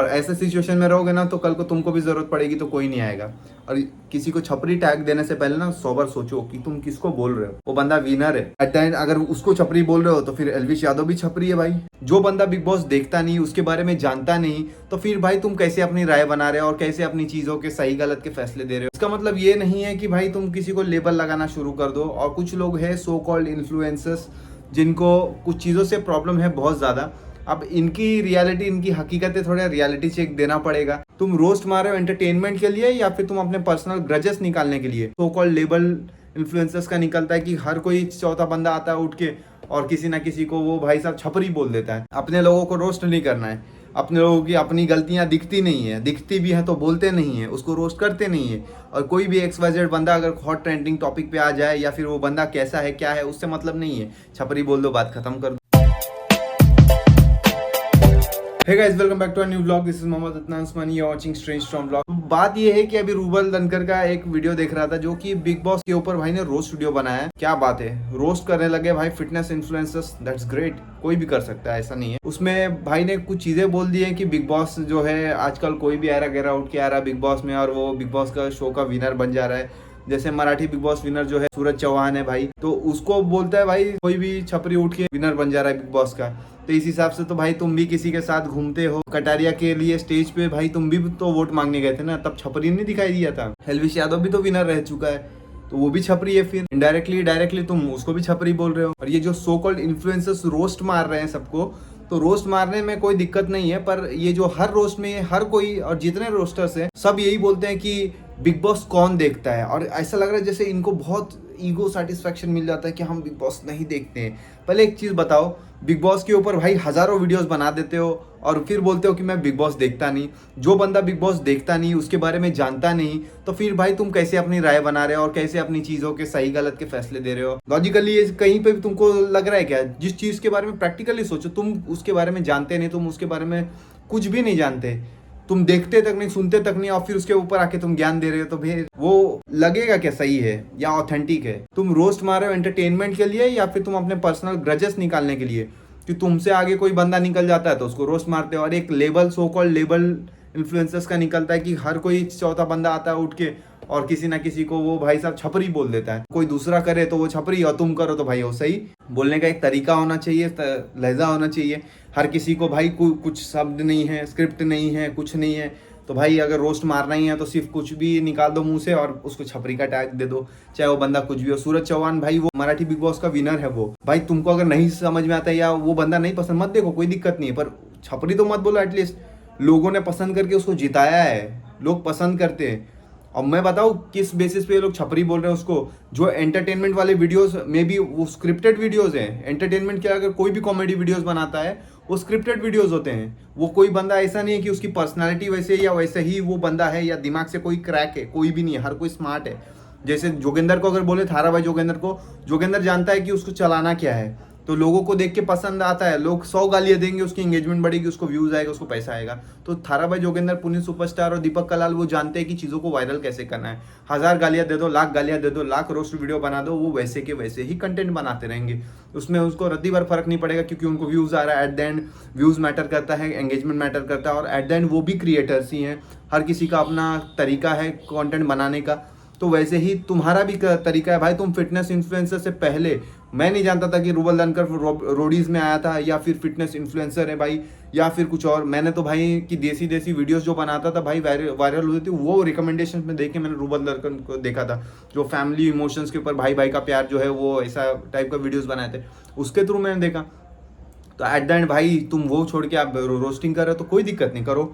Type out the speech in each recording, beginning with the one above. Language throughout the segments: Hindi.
और ऐसे सिचुएशन में रहोगे ना तो कल को तुमको भी जरूरत पड़ेगी तो कोई नहीं आएगा। और किसी को छपरी टैग देने से पहले ना 100 बार सोचो कि तुम किसको बोल रहे हो। वो बंदा विनर है एट द एंड। अगर उसको छपरी बोल रहे हो तो फिर एलविश यादव भी छपरी है भाई। जो बंदा बिग बॉस देखता नहीं, उसके बारे में जानता नहीं, तो फिर भाई तुम कैसे अपनी राय बना रहे हो और कैसे अपनी चीजों के सही गलत के फैसले दे रहे हो। इसका मतलब ये नहीं है कि भाई तुम किसी को लेबल लगाना शुरू कर दो। और कुछ लोग हैं सो कॉल्ड इन्फ्लुएंसर्स जिनको कुछ चीज़ों से प्रॉब्लम है बहुत ज़्यादा। अब इनकी रियलिटी, इनकी हकीकतें थोड़ा रियलिटी चेक देना पड़ेगा। तुम रोस्ट मार रहे हो एंटरटेनमेंट के लिए या फिर तुम अपने पर्सनल ग्रजेस निकालने के लिए। सो कॉल्ड लेबल इन्फ्लुएंसर्स का निकलता है कि हर कोई चौथा बंदा आता है उठ के और किसी ना किसी को वो भाई साहब छपरी बोल देता है। अपने लोगों को रोस्ट नहीं करना है। अपने लोगों की अपनी गलतियां दिखती नहीं है, दिखती भी है तो बोलते नहीं है, उसको रोस्ट करते नहीं है। और कोई भी XYZ बंदा अगर हॉट ट्रेंडिंग टॉपिक पे आ जाए या फिर वो बंदा कैसा है क्या है उससे मतलब नहीं है, छपरी बोल दो, बात खत्म कर दो। Hey guys, welcome back to a new vlog. This is Mohammad Adnan Usmani, you're watching Strange Storm vlog। बात ये है कि अभी रूबल दनकर का एक वीडियो देख रहा था जो कि बिग बॉस के ऊपर भाई ने रोस्ट वीडियो बनाया है। क्या बात है, रोस्ट करने लगे भाई फिटनेस इन्फ्लुएंसर्स। दैट्स ग्रेट, कोई भी कर सकता है, ऐसा नहीं है। उसमें भाई ने कुछ चीजें बोल दी है कि बिग बॉस जो है आजकल कोई भी आ रहा उठ के आ रहा बिग बॉस में और वो बिग बॉस का शो का विनर बन जा रहा है। जैसे मराठी बिग बॉस विनर जो है सूरज चौहान है भाई, तो उसको बोलता है भाई कोई भी छपरी उठ के विनर बन जा रहा है बिग बॉस का। तो इस हिसाब से तो भाई तुम भी किसी के साथ घूमते हो कटारिया के लिए स्टेज पे, भाई तुम भी तो वोट मांगने गए थे ना, तब छपरी नहीं दिखाई दिया था। एलविश यादव भी तो विनर रह चुका है तो वो भी छपरी है। फिर इनडायरेक्टली डायरेक्टली तुम उसको भी छपरी बोल रहे हो। और ये जो सो कॉल्ड इन्फ्लुएंसर्स रोस्ट मार रहे हैं सबको, तो रोस्ट मारने में कोई दिक्कत नहीं है, पर ये जो हर रोस्ट में हर कोई और जितने रोस्टर्स हैं सब यही बोलते हैं कि बिग बॉस कौन देखता है। और ऐसा लग रहा है जैसे इनको बहुत ईगो सेटिस्फेक्शन मिल जाता है कि हम बिग बॉस नहीं देखते हैं। पहले एक चीज़ बताओ, बिग बॉस के ऊपर भाई हज़ारों वीडियोस बना देते हो और फिर बोलते हो कि मैं बिग बॉस देखता नहीं। जो बंदा बिग बॉस देखता नहीं, उसके बारे में जानता नहीं, तो फिर भाई तुम कैसे अपनी राय बना रहे हो और कैसे अपनी चीज़ों के सही गलत के फैसले दे रहे हो। लॉजिकली ये कहीं पे भी तुमको लग रहा है क्या? जिस चीज़ के बारे में प्रैक्टिकली सोचो, तुम उसके बारे में जानते नहीं, तुम उसके बारे में कुछ भी नहीं जानते, तुम देखते तक नहीं, सुनते तक नहीं, और फिर उसके ऊपर आके तुम ज्ञान दे रहे हो, तो फिर वो लगेगा क्या सही है या ऑथेंटिक है? तुम रोस्ट मार रहे हो एंटरटेनमेंट के लिए या फिर तुम अपने पर्सनल ग्रजेस निकालने के लिए कि तुमसे आगे कोई बंदा निकल जाता है तो उसको रोस्ट मारते हो। और एक label, so called label influencers का निकलता है कि हर कोई चौथा बंदा आता है उठ के और किसी ना किसी को वो भाई साहब छपरी बोल देता है। कोई दूसरा करे तो वो छपरी और तुम करो तो भाई वो सही। बोलने का एक तरीका होना चाहिए, लहजा होना चाहिए। हर किसी को भाई कुछ शब्द नहीं है, स्क्रिप्ट नहीं है, कुछ नहीं है, तो भाई अगर रोस्ट मारना ही है तो सिर्फ कुछ भी निकाल दो मुंह से और उसको छपरी का टैग दे दो, चाहे वो बंदा कुछ भी हो। सूरज चौहान भाई वो मराठी बिग बॉस का विनर है। वो भाई तुमको अगर नहीं समझ में आता है या वो बंदा नहीं पसंद, मत देखो, कोई दिक्कत नहीं है, पर छपरी तो मत बोलो। एटलीस्ट लोगों ने पसंद करके उसको जिताया है, लोग पसंद करते हैं। अब मैं बताऊँ किस बेसिस पे लोग छपरी बोल रहे हैं उसको? जो एंटरटेनमेंट वाले वीडियोस में भी वो स्क्रिप्टेड वीडियोस हैं। एंटरटेनमेंट के अगर कोई भी कॉमेडी वीडियोस बनाता है वो स्क्रिप्टेड वीडियोस होते हैं। वो कोई बंदा ऐसा नहीं है कि उसकी पर्सनालिटी वैसे या वैसे ही वो बंदा है या दिमाग से कोई क्रैक है, कोई भी नहीं है, हर कोई स्मार्ट है। जैसे जोगिंदर को अगर बोले, थारा भाई जोगिंदर को, जोगिंदर जानता है कि उसको चलाना क्या है, तो लोगों को देख के पसंद आता है। लोग 100 गालियां देंगे, उसकी एंगेजमेंट बढ़ेगी, उसको व्यूज आएगा, उसको पैसा आएगा। तो थारा भाई जोगिंदर, पुनीत सुपरस्टार और दीपक कलाल वो जानते हैं कि चीज़ों को वायरल कैसे करना है। 1000 गालियां दे दो, लाख गालियां दे दो, लाख रोस्ट वीडियो बना दो, वो वैसे के वैसे ही कंटेंट बनाते रहेंगे। उसमें उसको रत्ती भर फर्क नहीं पड़ेगा क्योंकि उनको व्यूज़ आ रहा है। At the end views matter करता है, एंगेजमेंट मैटर करता है, और एट द एंड वो भी क्रिएटर्स ही हैं। हर किसी का अपना तरीका है कॉन्टेंट बनाने का, तो वैसे ही तुम्हारा भी तरीका है भाई। तुम फिटनेस इन्फ्लुएंसर से पहले, मैं नहीं जानता था कि रूबल दनकर रोडीज में आया था या फिर फिटनेस इन्फ्लुएंसर है भाई या फिर कुछ और। मैंने तो भाई की देसी वीडियोस जो बनाता था भाई, वायरल हुई थी, वो रिकमेंडेशन में देख के मैंने रूबल दनकर को देखा था, जो फैमिली इमोशंस के ऊपर भाई भाई का प्यार जो है वो ऐसा टाइप का वीडियोस बनाए थे, उसके थ्रू मैंने देखा। तो एट द एंड भाई तुम वो छोड़ के आप रोस्टिंग कर रहे हो तो कोई दिक्कत नहीं, करो।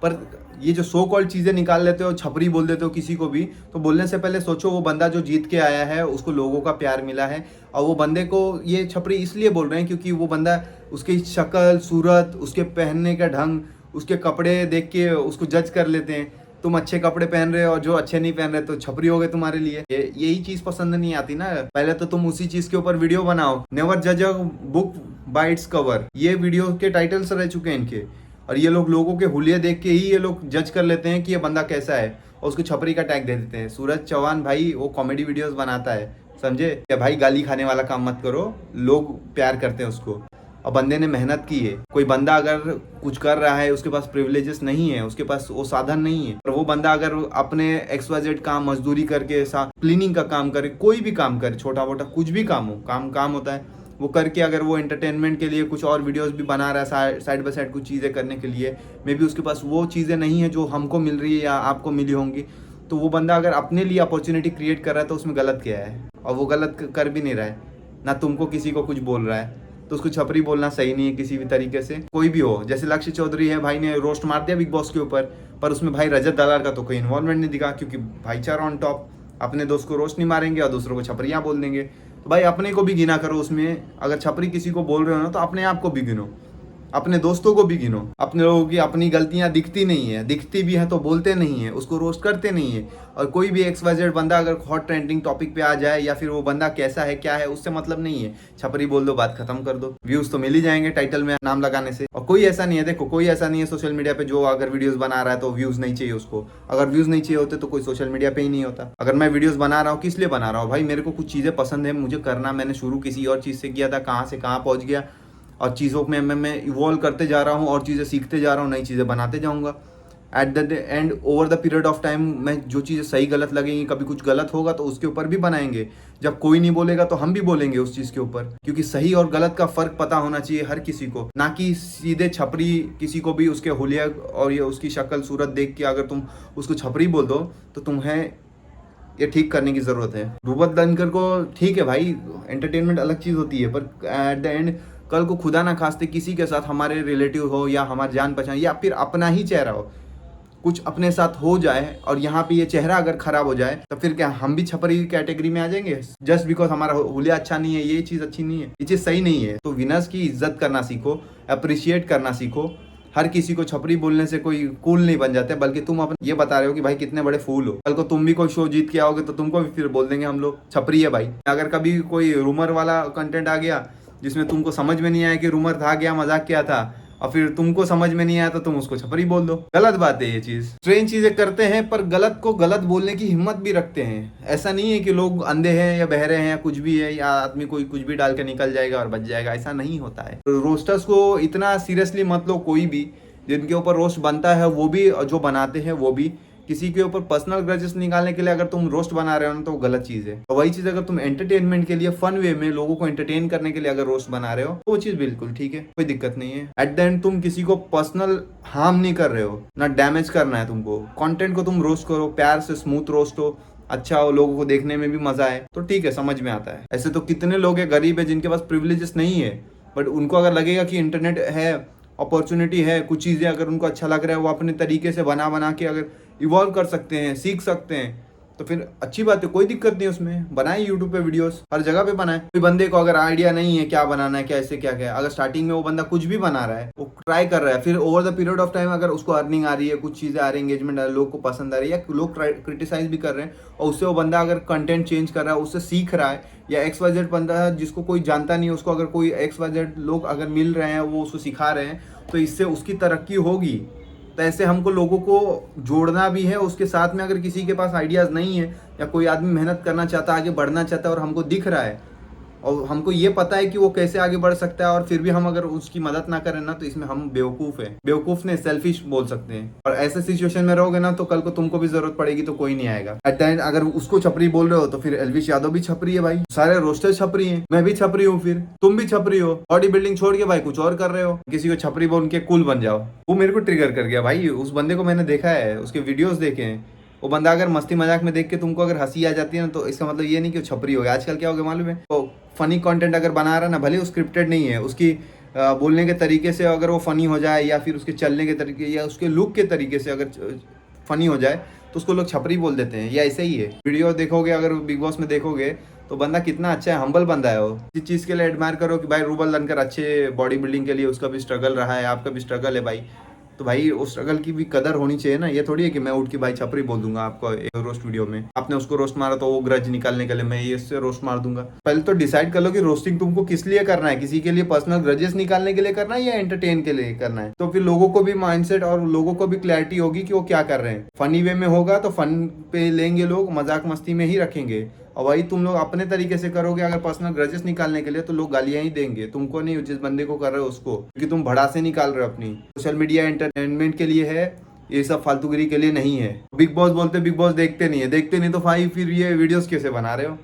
पर ये जो सो कॉल्ड चीज़ें निकाल लेते हो, छपरी बोल देते हो किसी को भी, तो बोलने से पहले सोचो वो बंदा जो जीत के आया है उसको लोगों का प्यार मिला है, और वो बंदे को ये छपरी इसलिए बोल रहे हैं क्योंकि वो बंदा, उसकी शक्ल सूरत, उसके पहनने का ढंग, उसके कपड़े देख के उसको जज कर लेते हैं। तुम अच्छे कपड़े पहन रहे हो और जो अच्छे नहीं पहन रहे तो छपरी हो गए तुम्हारे लिए। यही चीज़ पसंद नहीं आती ना। पहले तो तुम उसी चीज़ के ऊपर वीडियो बनाओ। नेवर जज a book by its cover, ये वीडियो के टाइटल्स रह चुके हैं इनके। और ये लोगों के हुलिये देख के ही ये लोग जज कर लेते हैं कि ये बंदा कैसा है और उसको छपरी का टैग दे देते हैं। सूरज चौहान भाई वो कॉमेडी वीडियोस बनाता है, समझे क्या भाई? गाली खाने वाला काम मत करो, लोग प्यार करते हैं उसको। और बंदे ने मेहनत की है। कोई बंदा अगर कुछ कर रहा है, उसके पास प्रिविलेजेस नहीं है, उसके पास वो साधन नहीं है, और वो बंदा अगर अपने XYZ काम मजदूरी करके क्लीनिंग का काम करे, कोई भी काम करे, छोटा मोटा कुछ भी काम हो, काम होता है, वो करके अगर वो एंटरटेनमेंट के लिए कुछ और वीडियोस भी बना रहा है साइड बाय साइड कुछ चीज़ें करने के लिए, मे बी उसके पास वो चीज़ें नहीं है जो हमको मिल रही है या आपको मिली होंगी, तो वो बंदा अगर अपने लिए अपॉर्चुनिटी क्रिएट कर रहा है तो उसमें गलत क्या है? और वो गलत कर भी नहीं रहा है, ना तुमको किसी को कुछ बोल रहा है, तो उसको छपरी बोलना सही नहीं है किसी भी तरीके से। कोई भी हो, जैसे लक्ष्य चौधरी है, भाई ने रोस्ट मार दिया बिग बॉस के ऊपर, पर उसमें भाई रजत दलाल का तो कोई इन्वॉल्वमेंट नहीं दिखा, क्योंकि भाईचारा ऑन टॉप। अपने दोस्त को रोस्ट नहीं मारेंगे और दूसरों को छपरियाँ बोल देंगे। तो भाई अपने को भी गिना करो उसमें, अगर छपरी किसी को बोल रहे हो ना तो अपने आप को भी गिनो, अपने दोस्तों को भी गिनो। अपने लोगों की अपनी गलतियां दिखती नहीं है, दिखती भी है तो बोलते नहीं है, उसको रोस्ट करते नहीं है। और कोई भी XYZ बंदा अगर हॉट ट्रेंडिंग टॉपिक पे आ जाए या फिर वो बंदा कैसा है क्या है उससे मतलब नहीं है, छपरी बोल दो, बात खत्म कर दो, व्यूज तो मिल ही जाएंगे टाइटल में नाम लगाने से। और कोई ऐसा नहीं है, देखो कोई ऐसा नहीं है सोशल मीडिया पे जो अगर वीडियोस बना रहा है तो व्यूज नहीं चाहिए उसको। अगर व्यूज नहीं चाहिए होते तो कोई सोशल मीडिया पे ही नहीं होता। अगर मैं वीडियोस बना रहा हूँ किस लिए बना रहा हूँ भाई, मेरे को कुछ चीजें पसंद है, मुझे करना, मैंने शुरू किसी और चीज से किया था, कहाँ से कहाँ पहुंच गया, और चीज़ों में मैं इवॉल्व करते जा रहा हूँ और चीज़ें सीखते जा रहा हूँ, नई चीज़ें बनाते जाऊँगा। At the end over the period of time मैं जो चीज़ें सही गलत लगेंगी, कभी कुछ गलत होगा तो उसके ऊपर भी बनाएंगे। जब कोई नहीं बोलेगा तो हम भी बोलेंगे उस चीज़ के ऊपर, क्योंकि सही और गलत का फ़र्क पता होना चाहिए हर किसी को, ना कि सीधे छपरी किसी को भी उसके हुलिया और ये उसकी शक्ल सूरत देख के अगर तुम उसको छपरी बोल दो तो तुम्हें ये ठीक करने की ज़रूरत है। रूबल दनकर को ठीक है भाई, एंटरटेनमेंट अलग चीज़ होती है, पर एट द एंड कल को खुदा ना खास्ते किसी के साथ, हमारे रिलेटिव हो या हमारे जान पहचान या फिर अपना ही चेहरा हो, कुछ अपने साथ हो जाए और यहाँ पे ये चेहरा अगर खराब हो जाए तो फिर क्या हम भी छपरी कैटेगरी में आ जाएंगे? जस्ट बिकॉज हमारा हुलिया अच्छा नहीं है, ये चीज़ अच्छी नहीं है, ये चीज़ सही नहीं है। तो विनर्स की इज्जत करना सीखो, अप्रिशिएट करना सीखो। हर किसी को छपरी बोलने से कोई कूल नहीं बन जाते, बल्कि तुम अपने ये बता रहे हो कि भाई कितने बड़े फूल हो। कल को तुम भी कोई शो जीत के आओगे तो तुमको भी फिर बोल देंगे हम लोग छपरी है भाई। अगर कभी कोई रूमर वाला कंटेंट आ गया जिसमें तुमको समझ में नहीं आया कि रूमर था क्या, मजाक क्या था, और फिर तुमको समझ में नहीं आया तो तुम उसको छपरी बोल दो, गलत बात है ये चीज। स्ट्रेंज चीजें करते हैं पर गलत को गलत बोलने की हिम्मत भी रखते हैं। ऐसा नहीं है कि लोग अंधे हैं या बहरे हैं या कुछ भी है, या आदमी कोई कुछ भी डाल के निकल जाएगा और बच जाएगा, ऐसा नहीं होता है। तो रोस्टर्स को इतना सीरियसली मत लो, कोई भी जिनके ऊपर रोस्ट बनता है वो भी, जो बनाते हैं वो भी। किसी के ऊपर पर्सनल ग्रजेस निकालने के लिए अगर तुम रोस्ट बना रहे हो ना तो वो गलत चीज है। और वही चीज अगर तुम एंटरटेनमेंट के लिए, फन वे में लोगों को एंटरटेन करने के लिए अगर रोस्ट बना रहे हो तो वो चीज बिल्कुल ठीक है, कोई दिक्कत नहीं है। एट द एंड तुम किसी को पर्सनल हार्म नहीं कर रहे हो, ना डैमेज करना है तुमको। कंटेंट को तुम रोस्ट करो, प्यार से स्मूथ रोस्ट हो, अच्छा हो, लोगों को देखने में भी मजा आए तो ठीक है, समझ में आता है। ऐसे तो कितने लोग हैं गरीब है जिनके पास प्रिविलेजेस नहीं है, बट उनको अगर लगेगा कि इंटरनेट है, अपॉर्चुनिटी है, कुछ चीज़ें अगर उनको अच्छा लग रहा है, वो अपने तरीके से बना के अगर इवॉल्व कर सकते हैं, सीख सकते हैं, तो फिर अच्छी बात है, कोई दिक्कत नहीं उसमें। बनाए यूट्यूब पे वीडियोस, हर जगह पे बनाए। कोई बंदे को अगर आइडिया नहीं है क्या बनाना है, कैसे क्या क्या, अगर स्टार्टिंग में वो बंदा कुछ भी बना रहा है, वो ट्राई कर रहा है, फिर over the period of time अगर उसको अर्निंग आ रही है, कुछ चीज़ें आ रही है, एंगेजमेंट आ रही है, लोग को पसंद आ रही है, या लोग क्रिटिसाइज भी कर रहे हैं, और उससे वो बंदा अगर कंटेंट चेंज कर रहा है, उससे सीख रहा है, या XYZ बंदा है जिसको कोई जानता नहीं है, उसको अगर कोई XYZ लोग अगर मिल रहे हैं, वो उसको सिखा रहे हैं, तो इससे उसकी तरक्की होगी। तो ऐसे हमको लोगों को जोड़ना भी है उसके साथ में। अगर किसी के पास आइडियाज़ नहीं है या कोई आदमी मेहनत करना चाहता है, आगे बढ़ना चाहता है, और हमको दिख रहा है और हमको ये पता है कि वो कैसे आगे बढ़ सकता है, और फिर भी हम अगर उसकी मदद ना करें ना, तो इसमें हम बेवकूफ़ है। बेवकूफ़ ने सेल्फिश बोल सकते हैं। और ऐसे सिचुएशन में रहोगे ना तो कल को तुमको भी जरूरत पड़ेगी तो कोई नहीं आएगा। एट द एंड अगर उसको छपरी बोल रहे हो तो फिर एल्विश यादव भी छपरी है भाई, सारे रोस्टर छपरी हैं, मैं भी छपरी हूँ, फिर तुम भी छपरी हो। बॉडी बिल्डिंग छोड़ के भाई कुछ और कर रहे हो, किसी को छपरी बोल के कूल बन जाओ। वो मेरे को ट्रिगर कर गया भाई। उस बंदे को मैंने देखा है, उसके वीडियोस देखे हैं। वो बंदा अगर मस्ती मजाक में देख के तुमको अगर हंसी आ जाती है ना, तो इसका मतलब ये नहीं कि वो छपरी हो गया। आजकल क्या हो गया मालूम है, तो फनी कंटेंट अगर बना रहा है ना, भले वो स्क्रिप्टेड नहीं है, उसकी बोलने के तरीके से अगर वो फनी हो जाए, या फिर उसके चलने के तरीके या उसके लुक के तरीके से अगर फनी हो जाए, तो उसको लोग छपरी बोल देते हैं। या ऐसे ही है। वीडियो देखोगे, अगर बिग बॉस में देखोगे तो बंदा कितना अच्छा है, हम्बल बंदा है वो। इस चीज़ के लिए एडमायर करो कि भाई रूबल दनकर अच्छे बॉडी बिल्डिंग के लिए उसका भी स्ट्रगल रहा है, आपका भी स्ट्रगल है भाई, तो भाई उस स्ट्रगल की भी कदर होनी चाहिए ना। ये थोड़ी है कि मैं उठ के भाई छपरी बोल दूंगा आपको एक रोस्ट वीडियो में। आपने उसको रोस्ट मारा तो वो ग्रज निकालने के लिए मैं ये इससे रोस्ट मार दूंगा। पहले तो डिसाइड कर लो कि रोस्टिंग तुमको किस लिए करना है, किसी के लिए पर्सनल ग्रजेस निकालने के लिए करना है या एंटरटेन के लिए करना है। तो फिर लोगों को भी माइंडसेट और लोगों को भी क्लैरिटी होगी कि वो क्या कर रहे हैं। फनी वे में होगा तो फन पे लेंगे लोग, मजाक मस्ती में ही रखेंगे। और वही तुम लोग अपने तरीके से करोगे अगर पर्सनल ग्रजेस निकालने के लिए, तो लोग गालियां ही देंगे तुमको नहीं, जिस बंदे को कर रहे हो उसको, क्योंकि तुम भड़ासे निकाल रहे हो अपनी। सोशल मीडिया एंटरटेनमेंट के लिए है, ये सब फालतूगिरी के लिए नहीं है। बिग बॉस बोलते बिग बॉस देखते नहीं है, देखते नहीं तो भाई फिर ये वीडियोस कैसे बना रहे हो।